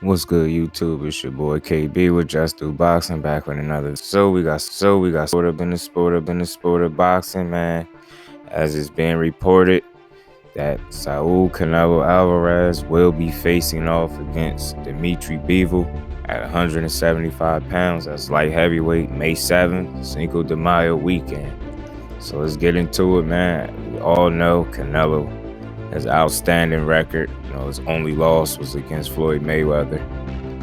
What's good, YouTube? It's your boy KB with Just Do Boxing, back with another. So we got sport of boxing, man. As it's being reported that Saul Canelo Alvarez will be facing off against Dmitry Bivol at 175 pounds. That's light heavyweight, May 7th, Cinco de Mayo weekend. So let's get into it, man. We all know Canelo has outstanding record. His only loss was against Floyd Mayweather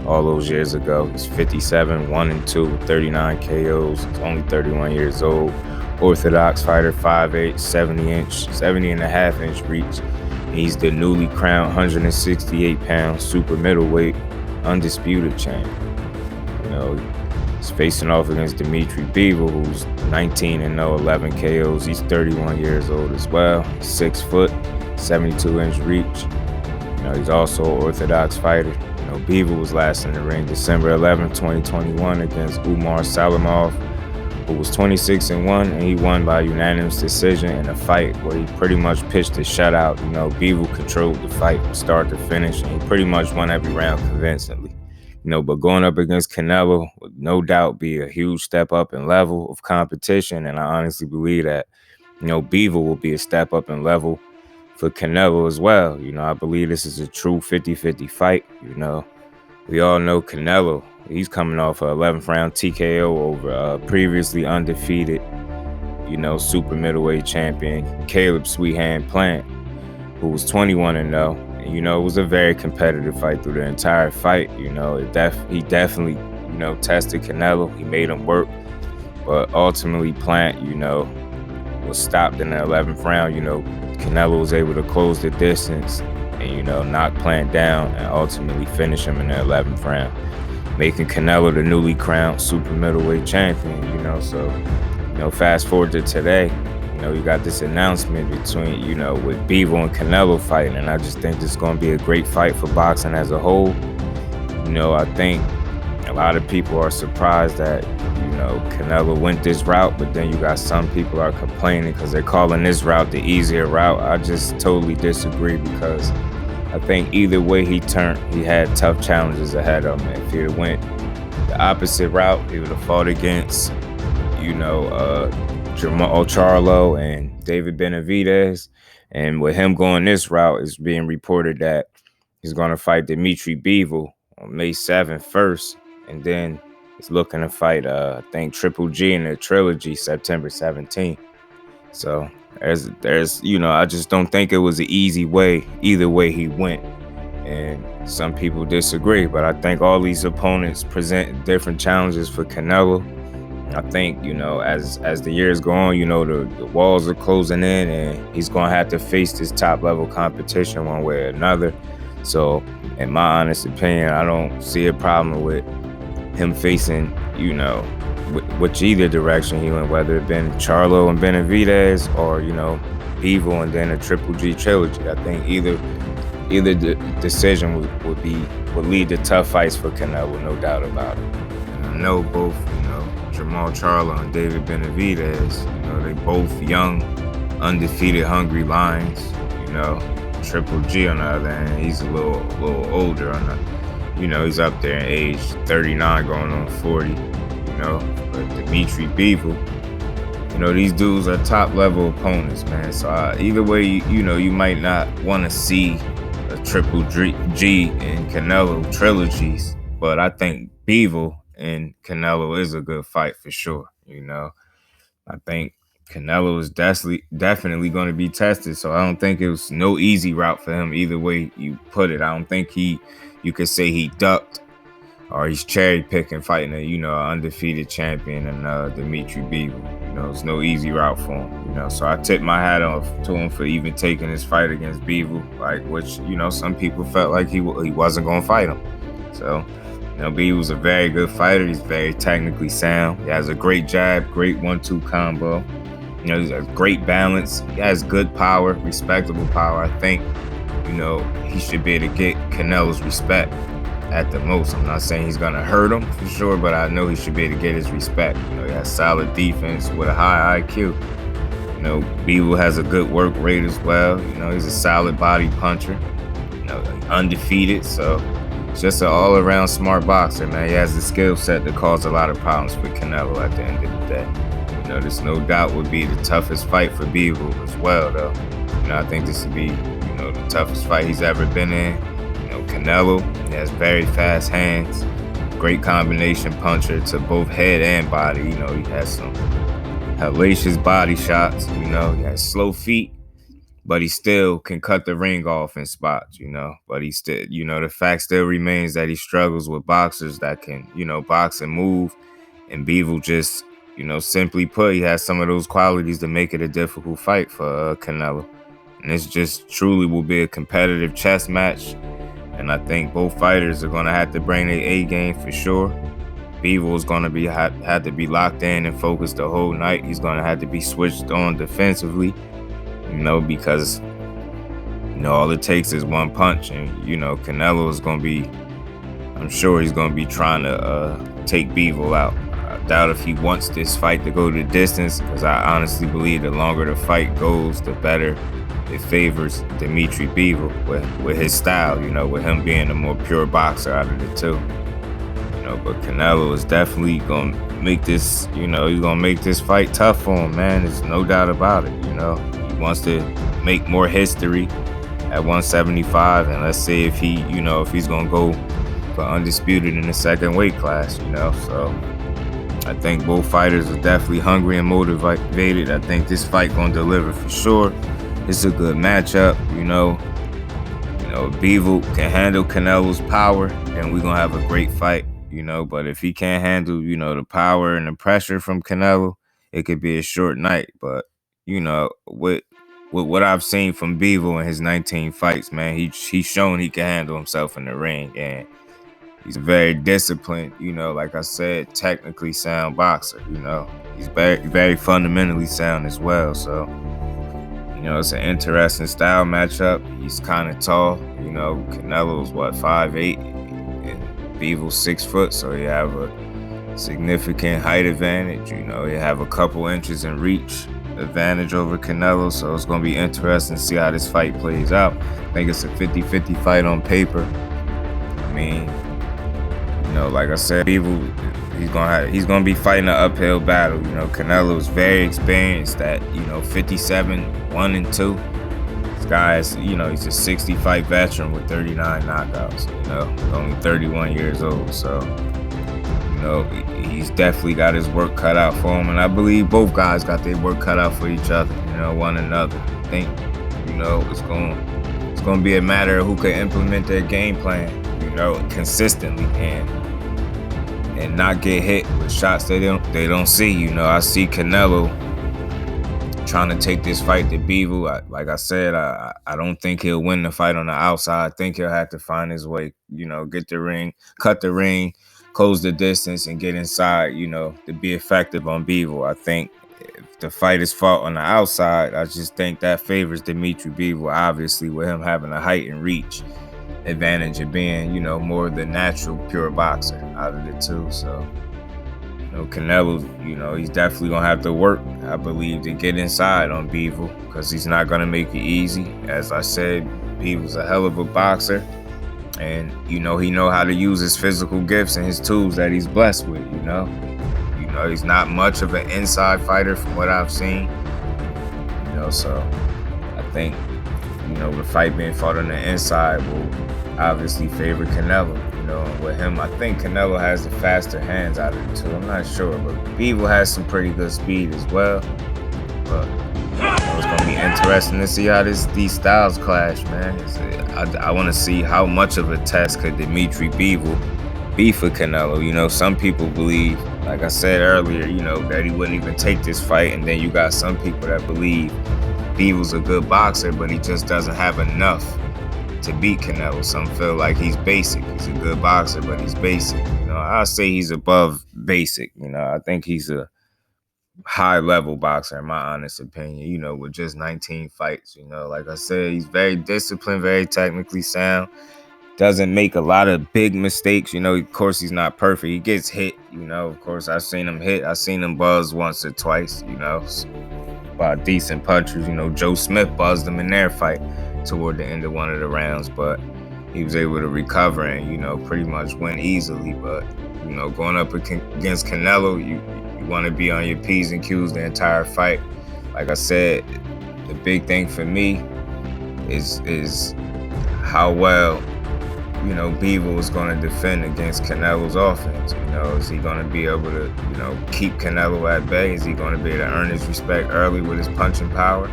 all those years ago. He's 57, 1-2 with 39 KOs. He's only 31 years old. Orthodox fighter, 5'8", 70 and a half inch reach. He's the newly crowned 168 pound super middleweight undisputed champion. He's facing off against Dmitry Bivol, who's 19-0, 11 KOs. He's 31 years old as well. 6 foot, 72 inch reach. He's also an orthodox fighter. Bivol was last in the ring December 11, 2021 against Umar Salimov, who was 26-1, and he won by unanimous decision in a fight where he pretty much pitched a shutout. Bivol controlled the fight from start to finish, and he pretty much won every round convincingly. But going up against Canelo would no doubt be a huge step up in level of competition, and I honestly believe that, Bivol will be a step up in level for Canelo as well. I believe this is a true 50-50 fight. We all know Canelo. He's coming off an 11th round TKO over a previously undefeated, super middleweight champion, Caleb Sweethand Plant, who was 21-0. And, it was a very competitive fight through the entire fight. He definitely, tested Canelo. He made him work. But ultimately, Plant, was stopped in the 11th round. Canelo was able to close the distance and, knock Plant down and ultimately finish him in the 11th round, making Canelo the newly crowned super middleweight champion. So, fast forward to today, you got this announcement between, with Bivol and Canelo fighting, and I just think this is going to be a great fight for boxing as a whole. I think a lot of people are surprised that, Canelo went this route, but then you got some people are complaining because they're calling this route the easier route. I just totally disagree, because I think either way he turned, he had tough challenges ahead of him. If he had went the opposite route, he would have fought against, Jamal Charlo and David Benavidez. And with him going this route, it's being reported that he's going to fight Dmitry Bivol on May 7th first, and then he's looking to fight, I think, Triple G in the trilogy September 17th. So there's, I just don't think it was an easy way. Either way he went, and some people disagree. But I think all these opponents present different challenges for Canelo. I think, as the years go on, the walls are closing in, and he's going to have to face this top level competition one way or another. So in my honest opinion, I don't see a problem with him facing, which either direction he went, whether it been Charlo and Benavidez or, Bivol and then a Triple G trilogy. I think either decision would lead to tough fights for Canelo, no doubt about it. And I know both, Jamal Charlo and David Benavidez, they both young, undefeated, hungry lions. Triple G on the other hand, he's a little older on the, he's up there in age, 39 going on 40, but Dmitry Bivol, these dudes are top level opponents, man. So either way, you might not want to see a Triple G and Canelo trilogies, but I think Bivol and Canelo is a good fight for sure. I think Canelo is definitely going to be tested, so I don't think it was no easy route for him either way you put it. I don't think you could say he ducked or he's cherry picking fighting a undefeated champion and Dmitry Bivol. It's no easy route for him. So I tip my hat off to him for even taking this fight against Bivol, which some people felt like he wasn't going to fight him. So Bivol's a very good fighter. He's very technically sound. He has a great jab, great 1-2 combo. He's a great balance. He has good power, respectable power. I think, he should be able to get Canelo's respect at the most. I'm not saying he's going to hurt him for sure, but I know he should be able to get his respect. He has solid defense with a high IQ. Bivol has a good work rate as well. He's a solid body puncher. Undefeated, so just an all-around smart boxer, man. He has the skill set to cause a lot of problems for Canelo at the end of the day. This no doubt would be the toughest fight for Bivol as well, though. I think this would be, the toughest fight he's ever been in. Canelo, he has very fast hands, great combination puncher to both head and body. He has some hellacious body shots. He has slow feet, but he still can cut the ring off in spots, But he still, the fact still remains that he struggles with boxers that can, box and move. And Bivol just, simply put, he has some of those qualities to make it a difficult fight for Canelo. And this just truly will be a competitive chess match. And I think both fighters are going to have to bring their A game for sure. Bivol is going to have to be locked in and focused the whole night. He's going to have to be switched on defensively. Because, all it takes is one punch. And, Canelo is going to be, I'm sure he's going to be trying to take Bivol out. I doubt if he wants this fight to go the distance, because I honestly believe the longer the fight goes, the better it favors Dmitry Bivol with his style, with him being a more pure boxer out of the two. But Canelo is definitely going to make this, he's going to make this fight tough for him, man. There's no doubt about it, He wants to make more history at 175, and let's see if he, if he's going to go for undisputed in the second weight class, So I think both fighters are definitely hungry and motivated. I think this fight going to deliver for sure. It's a good matchup, If Bivol can handle Canelo's power, then we're going to have a great fight. But if he can't handle, the power and the pressure from Canelo, it could be a short night. But, with what I've seen from Bivol in his 19 fights, man, he's shown he can handle himself in the ring. And he's a very disciplined, like I said, technically sound boxer, He's very, very fundamentally sound as well. So, it's an interesting style matchup. He's kind of tall, Canelo's 5'8", and Bivol's 6 foot, so you have a significant height advantage. You have a couple inches in reach advantage over Canelo, so it's going to be interesting to see how this fight plays out. I think it's a 50-50 fight on paper. I mean, like I said, Bivol, he's gonna be fighting an uphill battle. Canelo is very experienced at 57-1-2. This guy is, he's a 60-fight veteran with 39 knockouts. Only 31 years old. So, he's definitely got his work cut out for him, and I believe both guys got their work cut out for each other. One another. I think, it's gonna be a matter of who can implement their game plan, consistently and not get hit with shots they don't see. I see Canelo trying to take this fight to Bivol. Like I said, I don't think he'll win the fight on the outside. I think he'll have to find his way, get the ring, cut the ring, close the distance, and get inside, to be effective on Bivol. I think if the fight is fought on the outside, I just think that favors Dmitry Bivol, obviously, with him having a height and reach advantage of being, more of the natural pure boxer out of the two. So, Canelo, he's definitely gonna have to work, I believe, to get inside on Bivol, because he's not gonna make it easy. As I said, Bivol's a hell of a boxer, and he know how to use his physical gifts and his tools that he's blessed with. He's not much of an inside fighter from what I've seen. So I think the fight being fought on the inside will obviously favor Canelo. With him, I think Canelo has the faster hands out of the two. I'm not sure, but Bivol has some pretty good speed as well. But it's gonna be interesting to see how these styles clash, man. I want to see how much of a test could Dmitry Bivol be for Canelo. Some people believe, like I said earlier, that he wouldn't even take this fight, and then you got some people that believe Bivol's a good boxer, but he just doesn't have enough to beat Canelo. Some feel like he's basic. He's a good boxer, but he's basic. I say he's above basic. I think he's a high-level boxer, in my honest opinion, with just 19 fights. Like I said, he's very disciplined, very technically sound. Doesn't make a lot of big mistakes. Of course, he's not perfect. He gets hit, Of course, I've seen him hit. I've seen him buzz once or twice, by decent punchers. Joe Smith buzzed him in their fight toward the end of one of the rounds. But, he was able to recover and, pretty much win easily. But, going up against Canelo, you want to be on your P's and Q's the entire fight. Like I said, the big thing for me is how well, Bivol is going to defend against Canelo's offense. Is he going to be able to, keep Canelo at bay? Is he going to be able to earn his respect early with his punching power?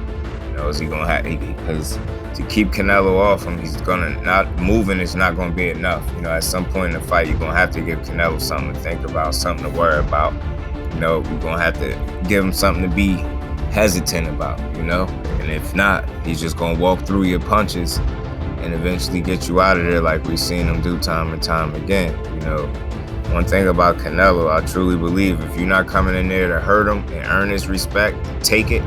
Is he going to have, because to keep Canelo off him, he's going to not moving is not going to be enough. At some point in the fight, you're going to have to give Canelo something to think about, something to worry about. You're going to have to give him something to be hesitant about, and if not, he's just going to walk through your punches and eventually get you out of there like we've seen him do time and time again. One thing about Canelo, I truly believe if you're not coming in there to hurt him and earn his respect, take it,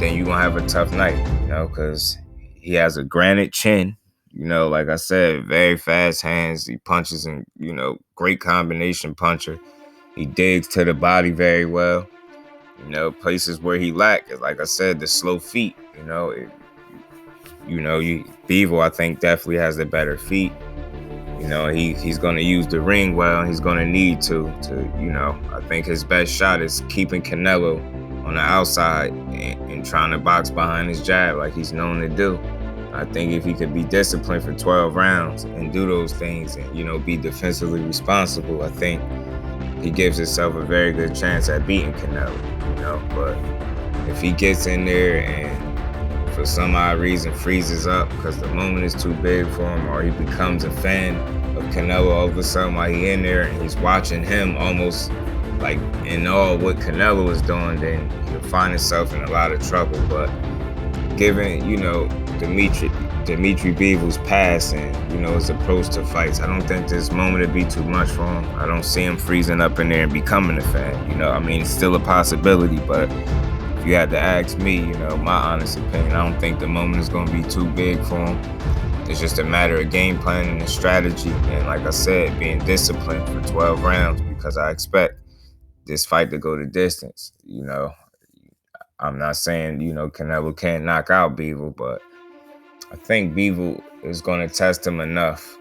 then you're going to have a tough night, because he has a granite chin, like I said, very fast hands. He punches and, great combination puncher. He digs to the body very well. Places where he lack, like I said, the slow feet, Bivol, I think, definitely has the better feet. He's going to use the ring well, and he's going to need to, I think his best shot is keeping Canelo on the outside and trying to box behind his jab like he's known to do. I think if he could be disciplined for 12 rounds and do those things and, be defensively responsible, I think he gives himself a very good chance at beating Canelo, but if he gets in there and for some odd reason freezes up because the moment is too big for him, or he becomes a fan of Canelo all of a sudden while he's in there and he's watching him almost like in awe what Canelo is doing, then he'll find himself in a lot of trouble. But given, Dmitry Bivol's past and, his approach to fights, I don't think this moment would be too much for him. I don't see him freezing up in there and becoming a fan. It's still a possibility, but if you had to ask me, my honest opinion, I don't think the moment is going to be too big for him. It's just a matter of game planning and strategy. And like I said, being disciplined for 12 rounds, because I expect this fight to go the distance. I'm not saying, Canelo can't knock out Bivol, but I think Bivol is going to test him enough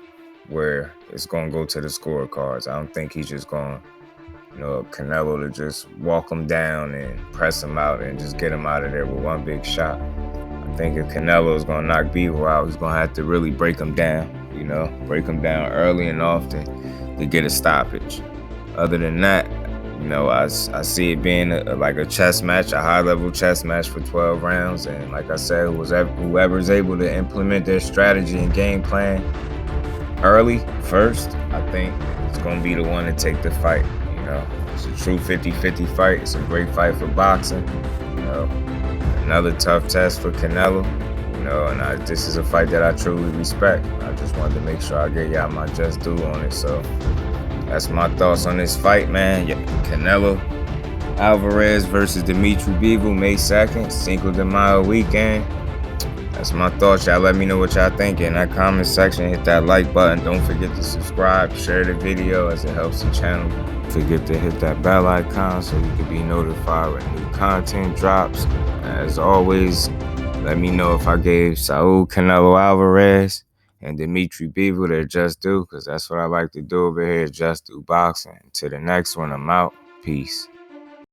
where it's going to go to the scorecards. I don't think he's just going, Canelo to just walk him down and press him out and just get him out of there with one big shot. I think if Canelo is going to knock Bivol out, he's going to have to really break him down, break him down early and often to get a stoppage. Other than that, I see it being like a chess match, a high-level chess match for 12 rounds. And like I said, whoever's able to implement their strategy and game plan early first, I think it's going to be the one to take the fight. It's a true 50-50 fight. It's a great fight for boxing. Another tough test for Canelo. And this is a fight that I truly respect. I just wanted to make sure I get y'all my just due on it. So that's my thoughts on this fight, man. Canelo Alvarez versus Dmitry Bivol, May 2nd, Cinco de Mayo weekend. That's my thoughts. Y'all let me know what y'all think in that comment section. Hit that like button. Don't forget to subscribe, share the video as it helps the channel. Don't forget to hit that bell icon so you can be notified when new content drops. As always, let me know if I gave Saul Canelo Alvarez and Dmitry Bivol their just due, because that's what I like to do over here, just do boxing. Until the next one, I'm out. Peace.